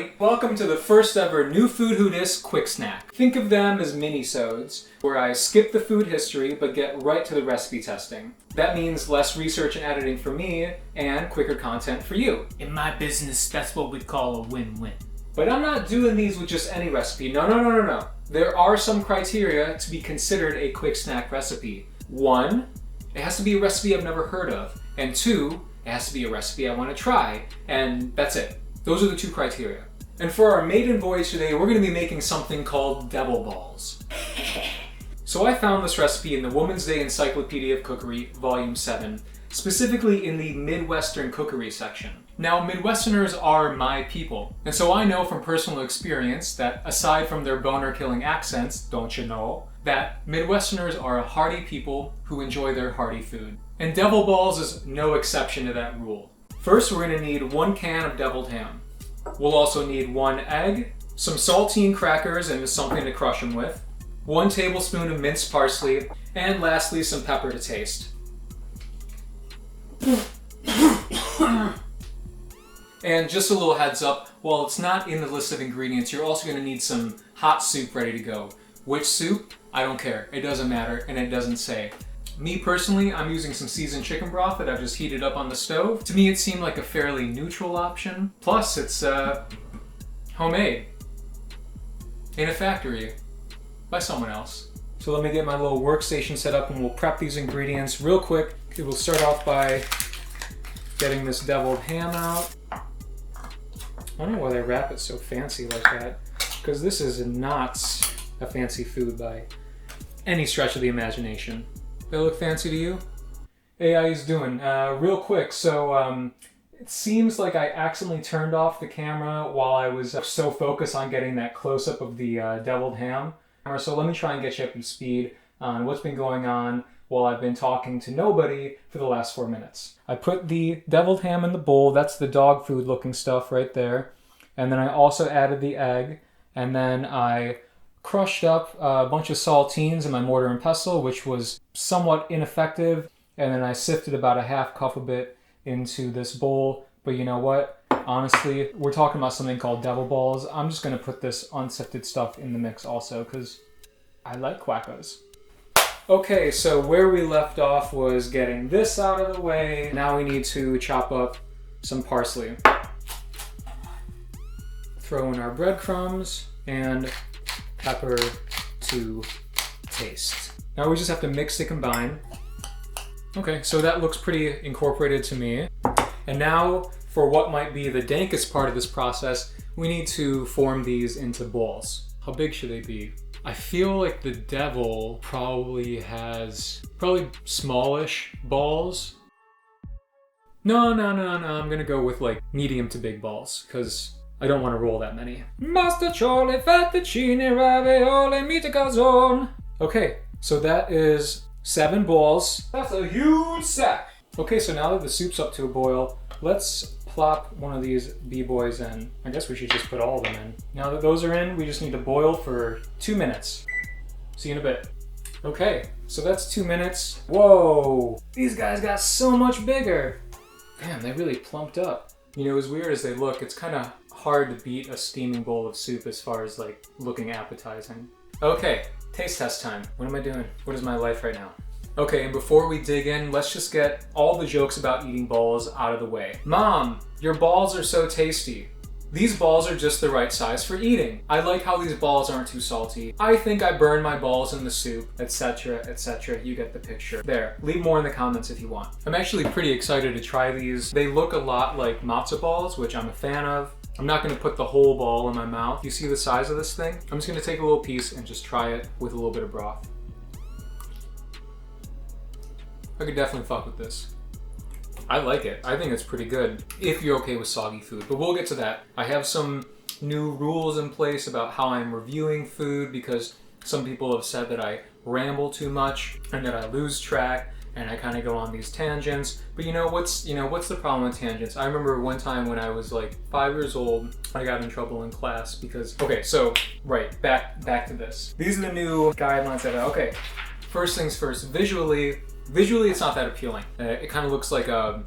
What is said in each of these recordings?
everybody. Welcome to the first ever New Food Who Dis Quick Snack. Think of them as mini-sodes, where I skip the food history but get right to the recipe testing. That means less research and editing for me, and quicker content for you. In my business, that's what we'd call a win-win. But I'm not doing these with just any recipe. No. There are some criteria to be considered a quick snack recipe. 1, it has to be a recipe I've never heard of. And 2, it has to be a recipe I want to try. And that's it. Those are the 2 criteria. And for our maiden voyage today, we're going to be making something called devil balls. So I found this recipe in the Woman's Day Encyclopedia of Cookery, Volume 7, specifically in the Midwestern Cookery section. Now, Midwesterners are my people, and so I know from personal experience that aside from their boner-killing accents, don't you know, that Midwesterners are a hearty people who enjoy their hearty food. And devil balls is no exception to that rule. First, we're going to need 1 can of deviled ham. We'll also need 1 egg, some saltine crackers and something to crush them with, 1 tablespoon of minced parsley, and lastly, some pepper to taste. And just a little heads up, while it's not in the list of ingredients, you're also going to need some hot soup ready to go. Which soup? I don't care. It doesn't matter, and it doesn't say. Me personally, I'm using some seasoned chicken broth that I've just heated up on the stove. To me, it seemed like a fairly neutral option. Plus, it's homemade in a factory by someone else. So let me get my little workstation set up and we'll prep these ingredients real quick. Okay, we'll start off by getting this deviled ham out. I don't know why they wrap it so fancy like that, because this is not a fancy food by any stretch of the imagination. They look fancy to you? Hey, how you doing? Real quick, so it seems like I accidentally turned off the camera while I was so focused on getting that close-up of the deviled ham. So let me try and get you up to speed on what's been going on while I've been talking to nobody for the last 4 minutes. I put the deviled ham in the bowl, that's the dog food looking stuff right there. And then I also added the egg, and then I crushed up a bunch of saltines in my mortar and pestle, which was somewhat ineffective. And then I sifted about a half cup of it into this bowl. But you know what? Honestly, we're talking about something called devil balls. I'm just gonna put this unsifted stuff in the mix also, because I like quackos. Okay, so where we left off was getting this out of the way. Now we need to chop up some parsley. Throw in our breadcrumbs and pepper to taste. Now we just have to mix to combine. Okay, so that looks pretty incorporated to me. And now for what might be the dankest part of this process, we need to form these into balls. How big should they be? I feel like the devil probably smallish balls. No, I'm gonna go with like medium to big balls, because I don't want to roll that many. Mastaccioli, fettuccine, ravioli, meat calzone. Okay, so that is 7 balls. That's a huge sack. Okay, so now that the soup's up to a boil, let's plop one of these b-boys in. I guess we should just put all of them in. Now that those are in, we just need to boil for 2 minutes. See you in a bit. Okay, so that's 2 minutes. Whoa, these guys got so much bigger. Damn, they really plumped up. You know, as weird as they look, it's kind of hard to beat a steaming bowl of soup as far as like looking appetizing. Okay, taste test time. What am I doing? What is my life right now? Okay, and before we dig in, let's just get all the jokes about eating balls out of the way. Mom, your balls are so tasty. These balls are just the right size for eating. I like how these balls aren't too salty. I think I burned my balls in the soup, etc, etc. You get the picture. There, leave more in the comments if you want. I'm actually pretty excited to try these. They look a lot like matzo balls, which I'm a fan of. I'm not gonna put the whole ball in my mouth. You see the size of this thing? I'm just gonna take a little piece and just try it with a little bit of broth. I could definitely fuck with this. I like it. I think it's pretty good, if you're okay with soggy food, but we'll get to that. I have some new rules in place about how I'm reviewing food, because some people have said that I ramble too much and that I lose track and I kind of go on these tangents. But what's the problem with tangents? I remember one time when I was like 5 years old, I got in trouble in class because, okay, so, right, back to this. These are the new guidelines that okay, first things first, visually it's not that appealing. It kind of looks like a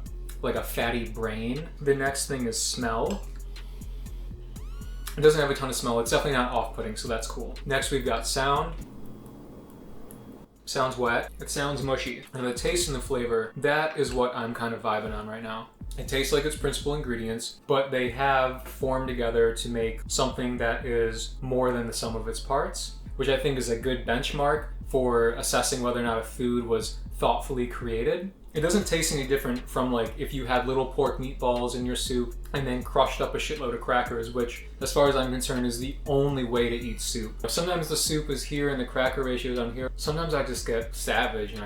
fatty brain. The next thing is smell. It doesn't have a ton of smell. It's definitely not off-putting, so that's cool. Next we've got sound. Sounds wet. It sounds mushy. And the taste and the flavor, that is what I'm kind of vibing on right now. It tastes like its principal ingredients, but they have formed together to make something that is more than the sum of its parts, which I think is a good benchmark for assessing whether or not a food was thoughtfully created. It doesn't taste any different from like if you had little pork meatballs in your soup and then crushed up a shitload of crackers, which as far as I'm concerned is the only way to eat soup. Sometimes the soup is here and the cracker ratio is on here. Sometimes I just get savage and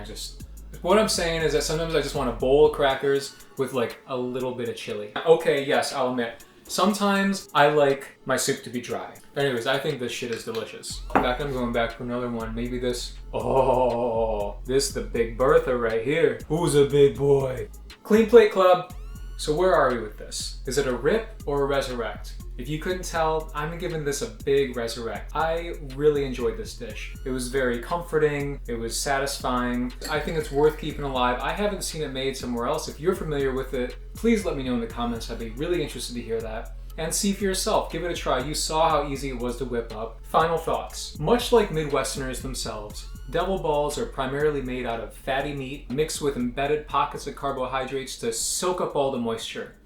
what I'm saying is that sometimes I just want a bowl of crackers with like a little bit of chili. Okay, yes, I'll admit. Sometimes I like my soup to be dry. Anyways, I think this shit is delicious. In fact, I'm going back for another one. Maybe this. Oh, this the Big Bertha right here. Who's a big boy? Clean Plate Club. So where are we with this? Is it a rip or a resurrect? If you couldn't tell, I'm giving this a big resurrect. I really enjoyed this dish. It was very comforting, it was satisfying. I think it's worth keeping alive. I haven't seen it made somewhere else. If you're familiar with it, please let me know in the comments. I'd be really interested to hear that. And see for yourself, give it a try. You saw how easy it was to whip up. Final thoughts. Much like Midwesterners themselves, devil balls are primarily made out of fatty meat mixed with embedded pockets of carbohydrates to soak up all the moisture.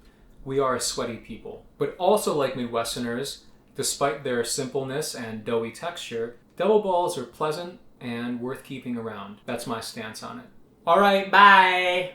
We are a sweaty people. But also like Midwesterners, despite their simpleness and doughy texture, devil balls are pleasant and worth keeping around. That's my stance on it. All right, bye!